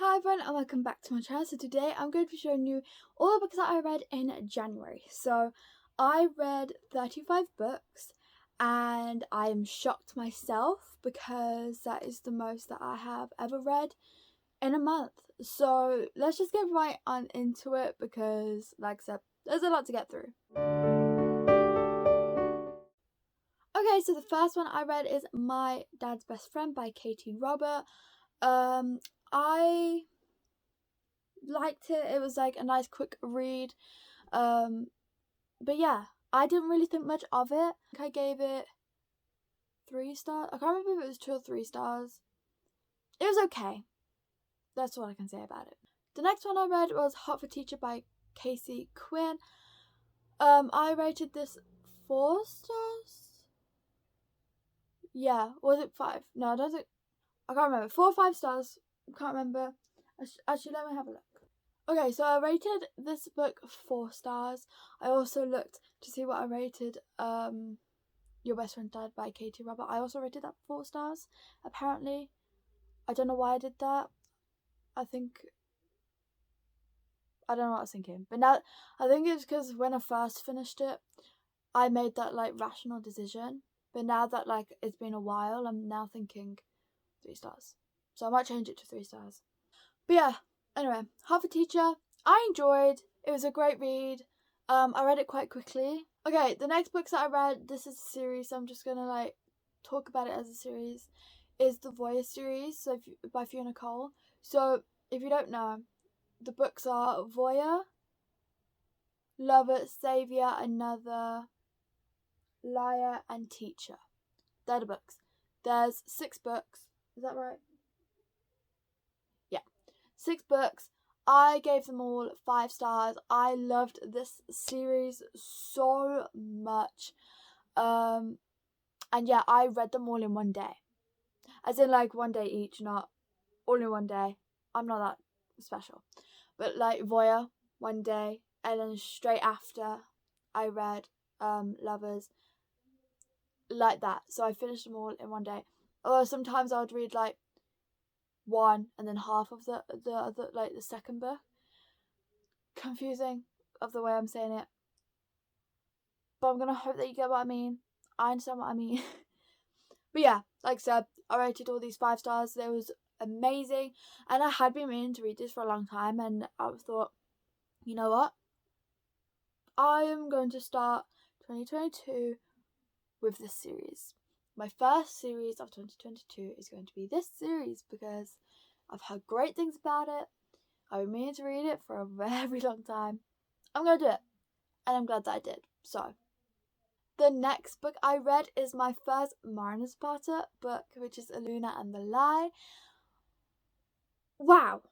Hi everyone and welcome back to my channel. So today I'm going to be showing you all the books that I read in January. So I read 35 books and I am shocked myself because that is the most that I have ever read in a month. So let's just get right on into it because, like I said, there's a lot to get through. Okay, so the first one I read is My Dad's Best Friend by Katie Robert. I liked it. It was like a nice quick read. But yeah, I didn't really think much of it. I gave it 3 stars. I can't remember if it was 2 or 3 stars. It was okay. That's all I can say about it. The next one I read was Hot for Teacher by Casey Quinn. I rated this 4 stars. Yeah, was it 5? No, I don't think. I can't remember. 4 or 5 stars. I can't remember. Actually, let me have a look. Okay, so I rated this book 4 stars. I also looked to see what I rated Your Best Friend Died by Katie Robert. I also rated that 4 stars, apparently. I don't know why I did that. I don't know what I was thinking. But now, I think it's because when I first finished it, I made that, rational decision. But now that, it's been a while, I'm now thinking 3 stars. So I might change it to 3 stars. But yeah, anyway, Half a Teacher, I enjoyed. It was a great read. I read it quite quickly. Okay, the next books that I read, this is a series, so I'm just gonna talk about it as a series, is the Voyeur series, by Fiona Cole. So if you don't know, the books are Voyeur, Lover, Saviour, Another, Liar, and Teacher. They're the books. There's 6 books. Is that right? Yeah. 6 books. I gave them all 5 stars. I loved this series so much. And yeah, I read them all in one day. As in, one day each, not all in one day. I'm not that special. But, Voyeur, one day. And then straight after, I read Lovers. Like that. So I finished them all in one day. Or sometimes I would read, one and then half of the other, the second book. Confusing of the way I'm saying it. But I'm going to hope that you get what I mean. I understand what I mean. But yeah, like I said, I rated all these 5 stars. It was amazing. And I had been meaning to read this for a long time. And I thought, you know what? I am going to start 2022 with this series. My first series of 2022 is going to be this series because I've heard great things about it. I've been meaning to read it for a very long time. I'm going to do it. And I'm glad that I did. So, the next book I read is my first Marina Zapata book, which is Luna and the Lie. Wow.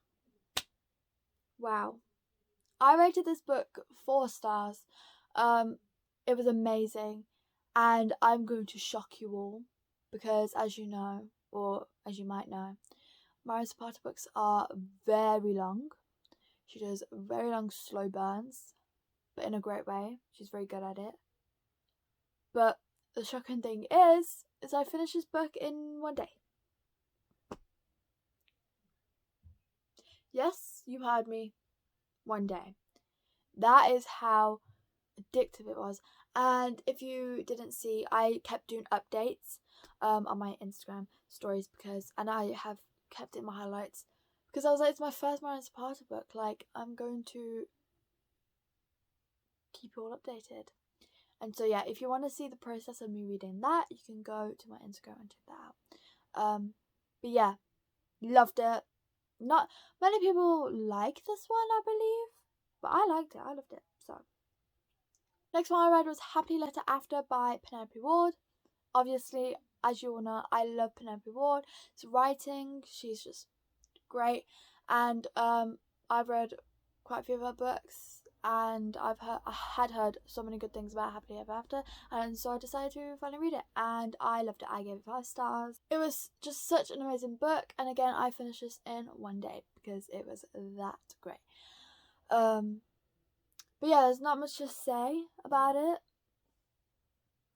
I rated this book 4 stars. It was amazing. And I'm going to shock you all because, as you know, or as you might know, Marina Zapata books are very long. She does very long slow burns, but in a great way. She's very good at it. But the shocking thing is I finished this book in one day. Yes, you heard me. One day. That is how addictive it was. And if you didn't see, I kept doing updates on my Instagram stories and I have kept it in my highlights because I was like, it's my first Marina Zapata book. I'm going to keep you all updated. And so yeah, if you want to see the process of me reading that, you can go to my Instagram and check that out. But yeah, loved it. Not many people like this one, I believe, but I liked it. I loved it. So next one I read was Happily Letter After by Penelope Ward. Obviously, as you all know, I love Penelope Ward. It's writing, she's just great. And I've read quite a few of her books and I had heard so many good things about Happily Ever After, and so I decided to finally read it and I loved it. I gave it 5 stars. It was just such an amazing book, and again I finished this in one day because it was that great. But yeah, there's not much to say about it,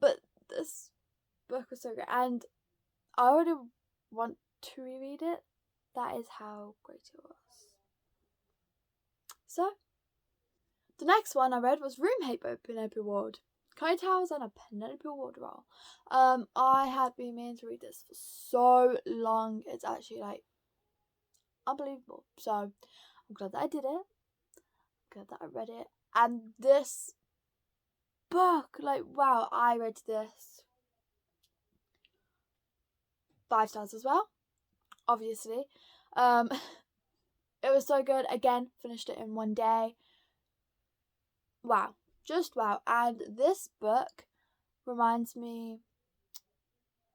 but this book was so great and I already want to reread it. That is how great it was. So, the next one I read was Roommate by Penelope Ward. Connie Towers and a Penelope Ward role. I have been meaning to read this for so long. It's actually like unbelievable. So I'm glad that I did it. I'm glad that I read it. And this book, like, wow, I read this 5 stars as well, obviously. It was so good. Again, finished it in one day. Wow, just wow. And this book reminds me,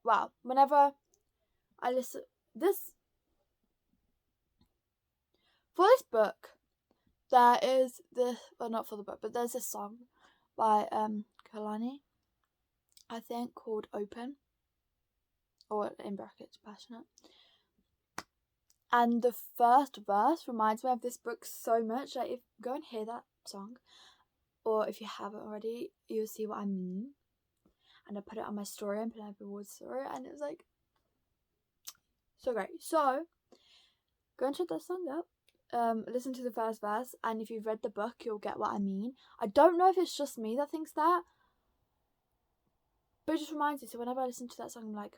wow, whenever I listen this for this book, there is this, well, not for the book, but there's this song by Kalani, I think, called Open, or in brackets, Passionate. And the first verse reminds me of this book so much. Like, if go and hear that song, or if you haven't already, you'll see what I mean. And I put it on my story, and Penelope Ward's story, and it was like so great. So go and check that song up. Listen to the first verse, and if you've read the book, you'll get what I mean. I don't know if it's just me that thinks that, but it just reminds me. So whenever I listen to that song, I'm like,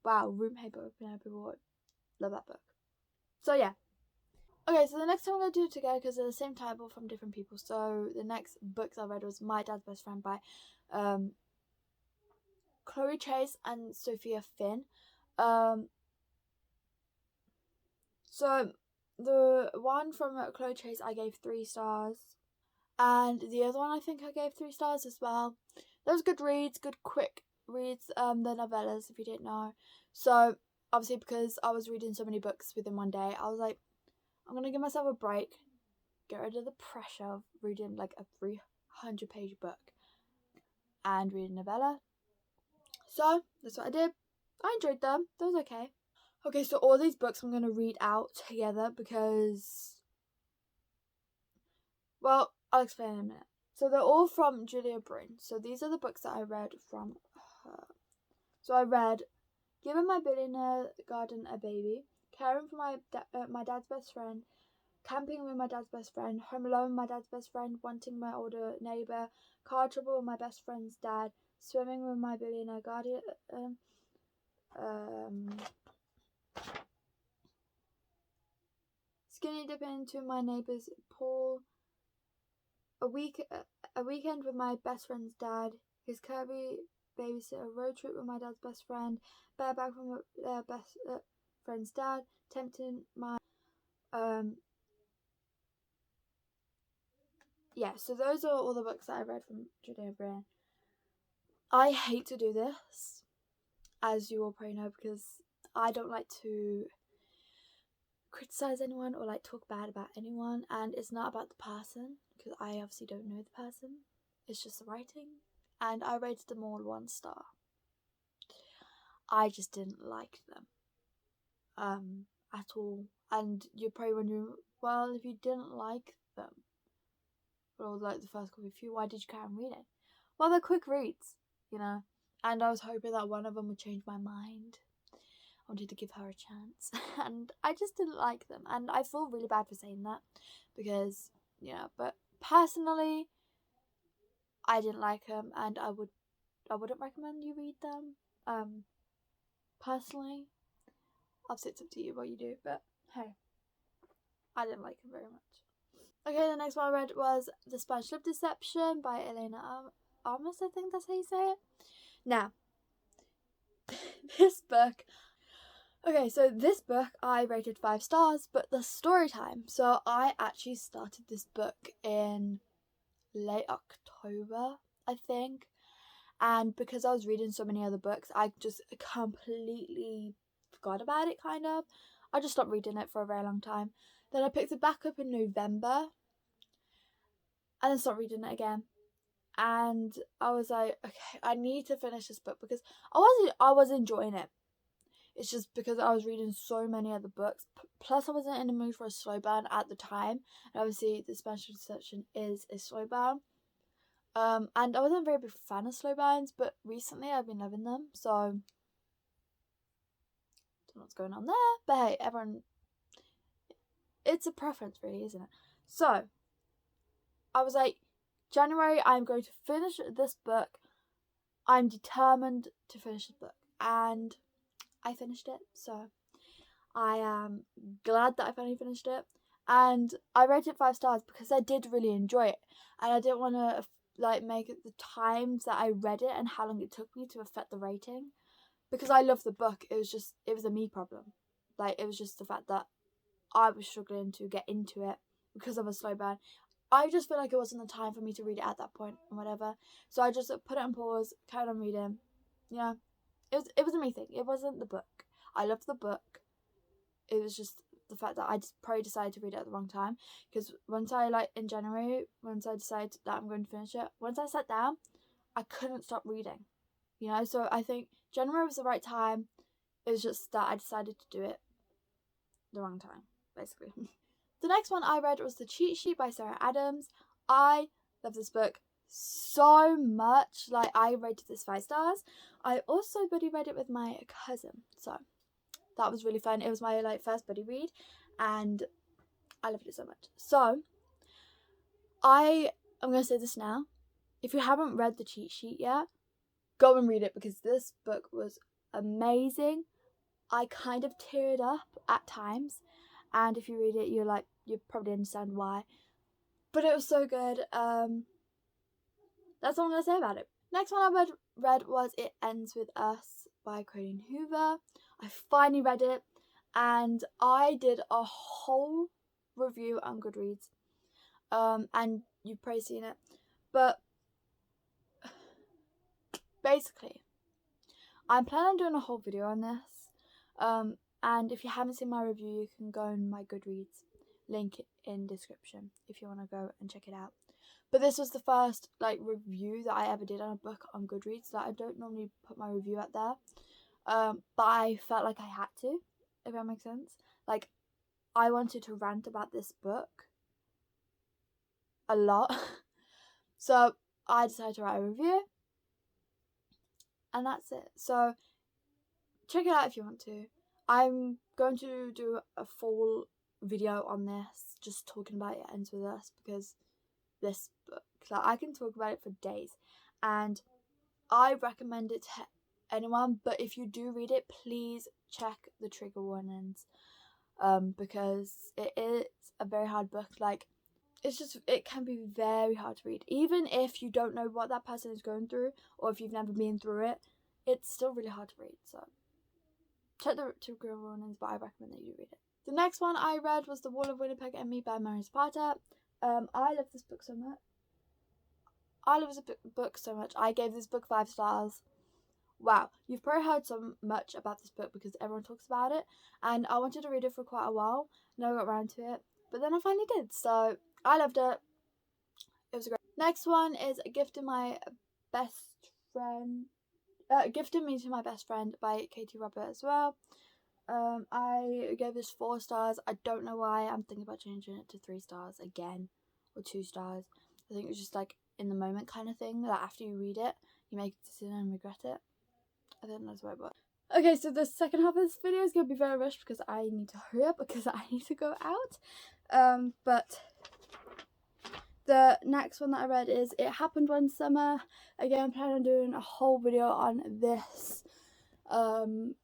wow, Roommate by Penelope Ward. Love that book. So yeah. Okay, so the next time I'm going to do it together because they're the same title from different people. So the next books I read was My Dad's Best Friend by Chloe Chase and Sophia Finn. So the one from Chloe Chase I gave 3 stars, and the other one I think I gave 3 stars as well. Those good reads, good quick reads. The novellas, if you didn't know. So obviously, because I was reading so many books within one day, I was like, I'm gonna give myself a break, get rid of the pressure of reading like a 300-page book and read a novella. So that's what I did. I enjoyed them. That was okay. Okay, so all these books I'm going to read out together because, well, I'll explain in a minute. So they're all from Julia Bryn. So these are the books that I read from her. So I read Giving My Billionaire Garden a Baby, Caring for my Dad's Best Friend, Camping with My Dad's Best Friend, Home Alone with My Dad's Best Friend, Wanting My Older Neighbour, Car Trouble with My Best Friend's Dad, Swimming with My Billionaire Guardian, Skinny Dipping into My Neighbour's Pool, a weekend with my best friend's dad, His Kirby Babysitter, Road Trip with My Dad's Best Friend, Bareback with my best friend's dad, Tempting My yeah, so those are all the books that I read from Julia Bryn. I hate to do this, as you all probably know, because I don't like to criticize anyone or like talk bad about anyone, and it's not about the person because I obviously don't know the person. It's just the writing, and I rated them all 1 star. I just didn't like them at all. And you're probably wondering, well, if you didn't like them, or like the first couple of few, why did you carry on reading? Well, they're quick reads, you know, and I was hoping that one of them would change my mind. I wanted to give her a chance, and I just didn't like them, and I feel really bad for saying that because, you know, but personally I didn't like them, and I wouldn't recommend you read them. Personally, obviously it's up to you what you do, but hey, I didn't like them very much. Okay, the next one I read was The Spanish Love Deception by Elena Armas, I think that's how you say it. Now, this book, okay, so this book I rated 5 stars, but the story time. So I actually started this book in late October, I think. And because I was reading so many other books, I just completely forgot about it, kind of. I just stopped reading it for a very long time. Then I picked it back up in November and then stopped reading it again. And I was like, okay, I need to finish this book because I was enjoying it. It's just because I was reading so many other books. Plus, I wasn't in the mood for a slow burn at the time. And obviously, The Spanish Deception is a slow burn. And I wasn't a very big fan of slow burns, but recently I've been loving them. So, I don't know what's going on there. But hey, everyone, it's a preference really, isn't it? So I was like, January, I'm going to finish this book. I'm determined to finish this book, and I finished it. So I am glad that I finally finished it, and I rated it 5 stars because I did really enjoy it, and I didn't want to like make it the times that I read it and how long it took me to affect the rating, because I love the book. It was a me problem. Like, it was just the fact that I was struggling to get into it because I'm a slow burn. I just feel like it wasn't the time for me to read it at that point and whatever. So I just put it on pause, carried on reading. Yeah, it was a me thing. It wasn't the book. I loved the book. It was just the fact that I just probably decided to read it at the wrong time. Because once I, like, in January, once I decided that I'm going to finish it, once I sat down, I couldn't stop reading. You know, so I think January was the right time. It was just that I decided to do it the wrong time, basically. The next one I read was The Cheat Sheet by Sarah Adams. I love this book so much. Like, I rated this 5 stars. I also buddy read it with my cousin, so that was really fun. It was my first buddy read, and I loved it so much. So I'm gonna say this now: if you haven't read The Cheat Sheet yet, go and read it, because this book was amazing. I kind of teared up at times, and if you read it, you'll probably understand why. But it was so good. That's all I'm gonna say about it. Next one I read was It Ends With Us by Colleen Hoover. I finally read it, and I did a whole review on Goodreads. And you've probably seen it, but basically, I'm planning on doing a whole video on this. And if you haven't seen my review, you can go on my Goodreads, link in description if you want to go and check it out. But this was the first review that I ever did on a book on Goodreads. That I don't normally put my review out there, but I felt like I had to, if that makes sense. Like, I wanted to rant about this book a lot, so I decided to write a review, and that's it. So check it out if you want to. I'm going to do a full video on this, just talking about It Ends With Us, because this book, I can talk about it for days, and I recommend it to anyone. But if you do read it, please check the trigger warnings, because it is a very hard book. It can be very hard to read, even if you don't know what that person is going through, or if you've never been through it. It's still really hard to read, so check the trigger warnings, but I recommend that you read it. The next one I read was The Wall of Winnipeg and Me by Mary Zapata. I love this book so much. I gave this book 5 stars. Wow, you've probably heard so much about this book because everyone talks about it, and I wanted to read it for quite a while. Never got around to it, but then I finally did, so I loved it. It was great. Next one is Gifted Me to My Best Friend by Katie Robert as well. I gave this 4 stars. I don't know why. I'm thinking about changing it to 3 stars again, or 2 stars. I think it was just in the moment kind of thing, that after you read it, you make a decision and regret it. I don't know that's right, but okay, so the second half of this video is going to be very rushed because I need to hurry up because I need to go out. But the next one that I read is It Happened One Summer. Again, I'm planning on doing a whole video on this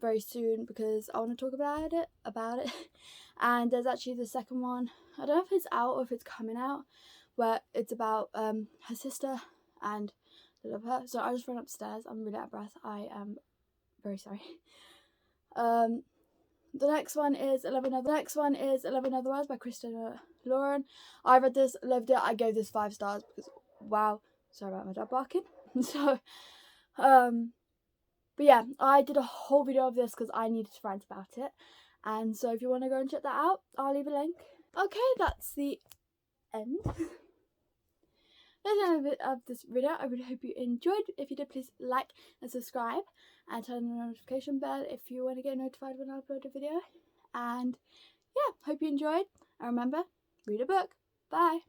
very soon because I want to talk about it. And there's actually the second one. I don't know if it's out or if it's coming out, where it's about her sister, and I love her. So I just ran upstairs. I'm really out of breath. I am very sorry. The next one is 11 Other Words by Christina Lauren. I read this, loved it. I gave this 5 stars because, wow, sorry about my dog barking. So, but yeah, I did a whole video of this because I needed to rant about it. And so if you want to go and check that out, I'll leave a link. Okay, that's the end. That's the end of this video. I really hope you enjoyed. If you did, please like and subscribe and turn on the notification bell if you want to get notified when I upload a video. And yeah, hope you enjoyed. And remember, read a book. Bye.